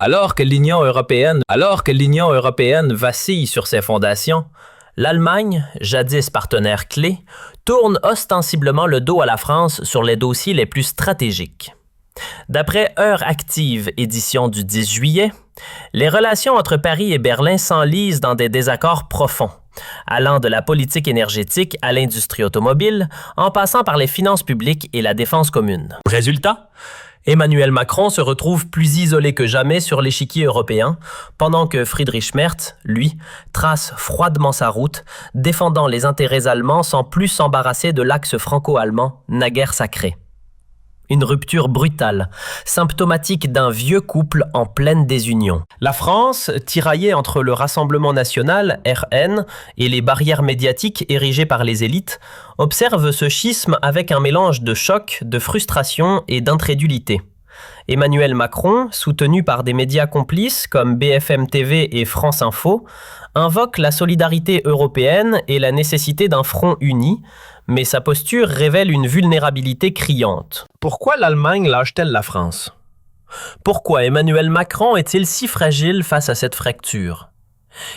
Alors que l'Union européenne vacille sur ses fondations, l'Allemagne, jadis partenaire clé, tourne ostensiblement le dos à la France sur les dossiers les plus stratégiques. D'après Heure Active, édition du 10 juillet, les relations entre Paris et Berlin s'enlisent dans des désaccords profonds, allant de la politique énergétique à l'industrie automobile, en passant par les finances publiques et la défense commune. Résultat, Emmanuel Macron se retrouve plus isolé que jamais sur l'échiquier européen, pendant que Friedrich Merz, lui, trace froidement sa route, défendant les intérêts allemands sans plus s'embarrasser de l'axe franco-allemand, naguère sacré. Une rupture brutale, symptomatique d'un vieux couple en pleine désunion. La France, tiraillée entre le Rassemblement national, RN, et les barrières médiatiques érigées par les élites, observe ce schisme avec un mélange de choc, de frustration et d'incrédulité. Emmanuel Macron, soutenu par des médias complices comme BFM TV et France Info, invoque la solidarité européenne et la nécessité d'un front uni, mais sa posture révèle une vulnérabilité criante. Pourquoi l'Allemagne lâche-t-elle la France? Pourquoi Emmanuel Macron est-il si fragile face à cette fracture?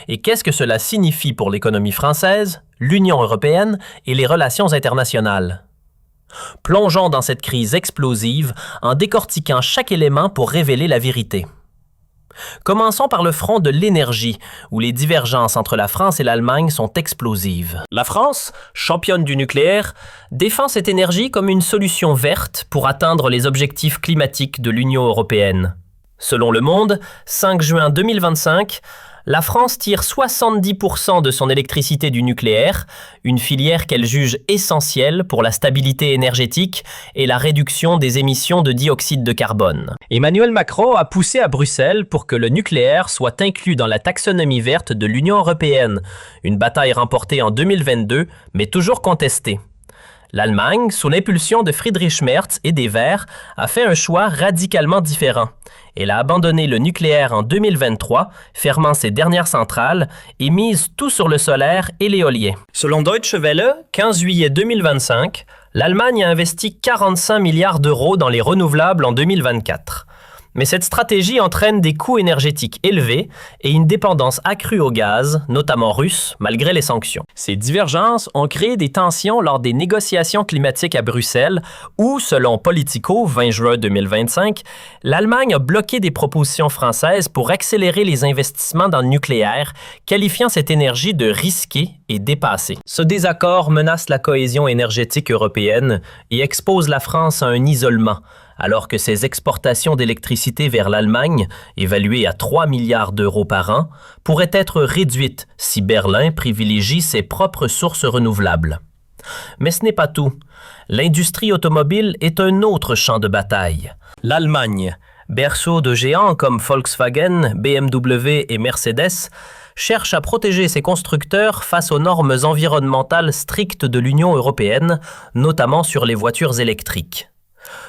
Et qu'est-ce que cela signifie pour l'économie française, l'Union européenne et les relations internationales? Plongeons dans cette crise explosive en décortiquant chaque élément pour révéler la vérité. Commençons par le front de l'énergie, où les divergences entre la France et l'Allemagne sont explosives. La France, championne du nucléaire, défend cette énergie comme une solution verte pour atteindre les objectifs climatiques de l'Union européenne. Selon Le Monde, 5 juin 2025, la France tire 70% de son électricité du nucléaire, une filière qu'elle juge essentielle pour la stabilité énergétique et la réduction des émissions de dioxyde de carbone. Emmanuel Macron a poussé à Bruxelles pour que le nucléaire soit inclus dans la taxonomie verte de l'Union européenne, une bataille remportée en 2022, mais toujours contestée. L'Allemagne, sous l'impulsion de Friedrich Merz et des Verts, a fait un choix radicalement différent. Elle a abandonné le nucléaire en 2023, fermant ses dernières centrales, et mise tout sur le solaire et l'éolien. Selon Deutsche Welle, 15 juillet 2025, l'Allemagne a investi 45 milliards d'euros dans les renouvelables en 2024. Mais cette stratégie entraîne des coûts énergétiques élevés et une dépendance accrue au gaz, notamment russe, malgré les sanctions. Ces divergences ont créé des tensions lors des négociations climatiques à Bruxelles où, selon Politico, 20 juin 2025, l'Allemagne a bloqué des propositions françaises pour accélérer les investissements dans le nucléaire, qualifiant cette énergie de risquée et dépassée. Ce désaccord menace la cohésion énergétique européenne et expose la France à un isolement, alors que ses exportations d'électricité vers l'Allemagne, évaluées à 3 milliards d'euros par an, pourraient être réduites si Berlin privilégie ses propres sources renouvelables. Mais ce n'est pas tout. L'industrie automobile est un autre champ de bataille. L'Allemagne, berceau de géants comme Volkswagen, BMW et Mercedes, cherche à protéger ses constructeurs face aux normes environnementales strictes de l'Union européenne, notamment sur les voitures électriques.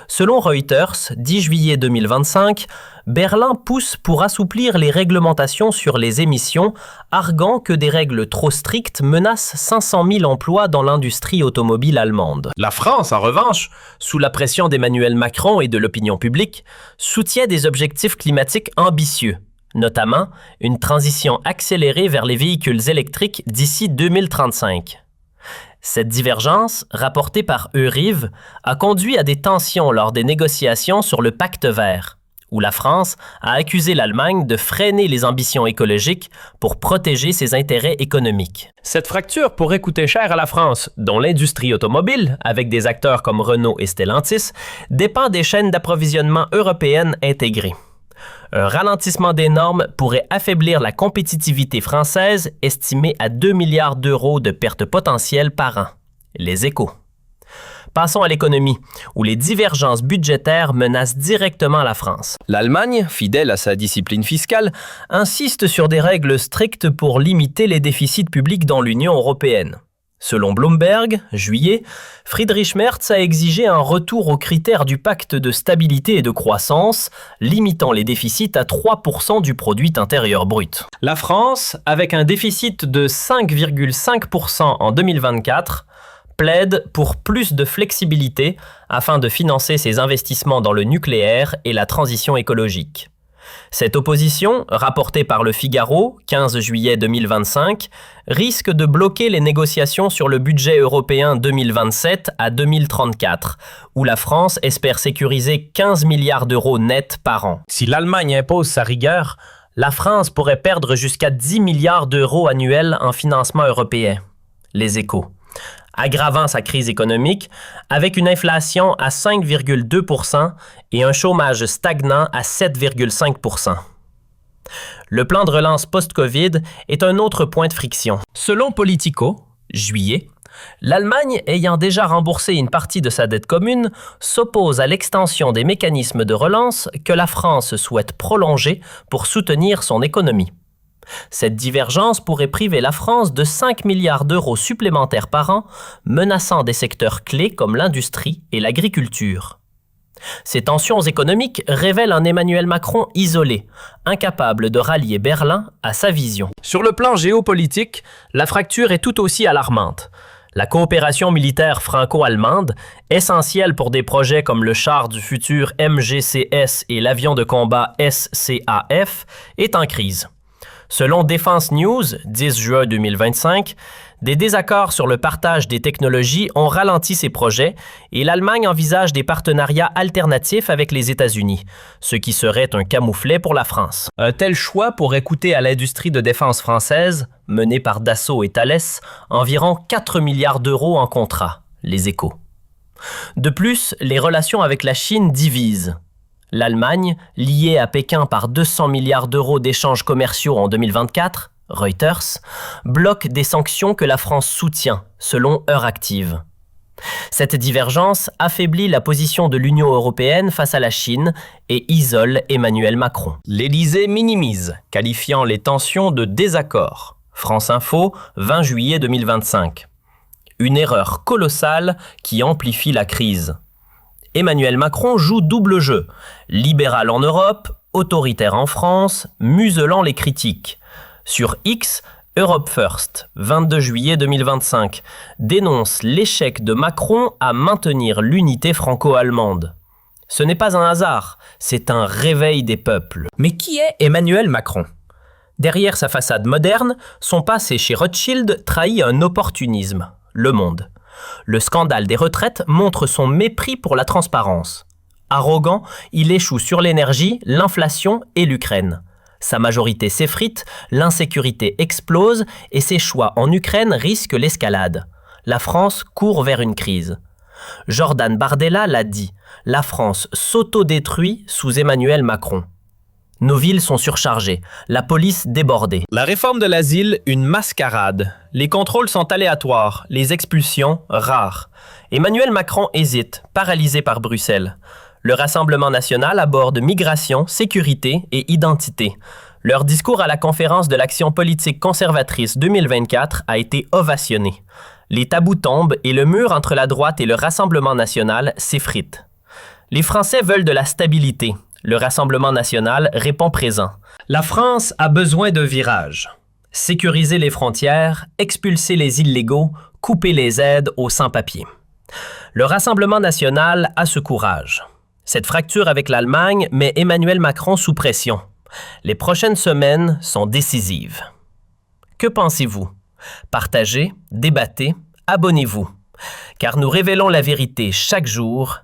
Selon Reuters, 10 juillet 2025, Berlin pousse pour assouplir les réglementations sur les émissions, arguant que des règles trop strictes menacent 500 000 emplois dans l'industrie automobile allemande. La France, en revanche, sous la pression d'Emmanuel Macron et de l'opinion publique, soutient des objectifs climatiques ambitieux, notamment une transition accélérée vers les véhicules électriques d'ici 2035. Cette divergence, rapportée par Eurive, a conduit à des tensions lors des négociations sur le pacte vert, où la France a accusé l'Allemagne de freiner les ambitions écologiques pour protéger ses intérêts économiques. Cette fracture pourrait coûter cher à la France, dont l'industrie automobile, avec des acteurs comme Renault et Stellantis, dépend des chaînes d'approvisionnement européennes intégrées. Un ralentissement des normes pourrait affaiblir la compétitivité française, estimée à 2 milliards d'euros de pertes potentielles par an. Les Échos. Passons à l'économie, où les divergences budgétaires menacent directement la France. L'Allemagne, fidèle à sa discipline fiscale, insiste sur des règles strictes pour limiter les déficits publics dans l'Union européenne. Selon Bloomberg, juillet, Friedrich Merz a exigé un retour aux critères du pacte de stabilité et de croissance, limitant les déficits à 3% du produit intérieur brut. La France, avec un déficit de 5,5% en 2024, plaide pour plus de flexibilité afin de financer ses investissements dans le nucléaire et la transition écologique. Cette opposition, rapportée par Le Figaro, 15 juillet 2025, risque de bloquer les négociations sur le budget européen 2027 à 2034, où la France espère sécuriser 15 milliards d'euros nets par an. Si l'Allemagne impose sa rigueur, la France pourrait perdre jusqu'à 10 milliards d'euros annuels en financement européen. Les Échos. Aggravant sa crise économique avec une inflation à 5,2% et un chômage stagnant à 7,5%. Le plan de relance post-Covid est un autre point de friction. Selon Politico, juillet, l'Allemagne, ayant déjà remboursé une partie de sa dette commune, s'oppose à l'extension des mécanismes de relance que la France souhaite prolonger pour soutenir son économie. Cette divergence pourrait priver la France de 5 milliards d'euros supplémentaires par an, menaçant des secteurs clés comme l'industrie et l'agriculture. Ces tensions économiques révèlent un Emmanuel Macron isolé, incapable de rallier Berlin à sa vision. Sur le plan géopolitique, la fracture est tout aussi alarmante. La coopération militaire franco-allemande, essentielle pour des projets comme le char du futur MGCS et l'avion de combat SCAF, est en crise. Selon Defense News, 10 juin 2025, des désaccords sur le partage des technologies ont ralenti ces projets et l'Allemagne envisage des partenariats alternatifs avec les États-Unis, ce qui serait un camouflet pour la France. Un tel choix pourrait coûter à l'industrie de défense française, menée par Dassault et Thales, environ 4 milliards d'euros en contrats, les Échos. De plus, les relations avec la Chine divisent. L'Allemagne, liée à Pékin par 200 milliards d'euros d'échanges commerciaux en 2024, Reuters, bloque des sanctions que la France soutient, selon Euractiv. Cette divergence affaiblit la position de l'Union européenne face à la Chine et isole Emmanuel Macron. L'Élysée minimise, qualifiant les tensions de désaccord. France Info, 20 juillet 2025. Une erreur colossale qui amplifie la crise. Emmanuel Macron joue double jeu, libéral en Europe, autoritaire en France, muselant les critiques. Sur X, Europe First, 22 juillet 2025, dénonce l'échec de Macron à maintenir l'unité franco-allemande. Ce n'est pas un hasard, c'est un réveil des peuples. Mais qui est Emmanuel Macron ? Derrière sa façade moderne, son passé chez Rothschild trahit un opportunisme, Le Monde. Le scandale des retraites montre son mépris pour la transparence. Arrogant, il échoue sur l'énergie, l'inflation et l'Ukraine. Sa majorité s'effrite, l'insécurité explose et ses choix en Ukraine risquent l'escalade. La France court vers une crise. Jordan Bardella l'a dit, la France s'autodétruit sous Emmanuel Macron. Nos villes sont surchargées, la police débordée. La réforme de l'asile, une mascarade. Les contrôles sont aléatoires, les expulsions rares. Emmanuel Macron hésite, paralysé par Bruxelles. Le Rassemblement national aborde migration, sécurité et identité. Leur discours à la conférence de l'Action politique conservatrice 2024 a été ovationné. Les tabous tombent et le mur entre la droite et le Rassemblement national s'effrite. Les Français veulent de la stabilité. Le Rassemblement national répond présent. La France a besoin d'un virage. Sécuriser les frontières, expulser les illégaux, couper les aides aux sans-papiers. Le Rassemblement national a ce courage. Cette fracture avec l'Allemagne met Emmanuel Macron sous pression. Les prochaines semaines sont décisives. Que pensez-vous? Partagez, débattez, abonnez-vous. Car nous révélons la vérité chaque jour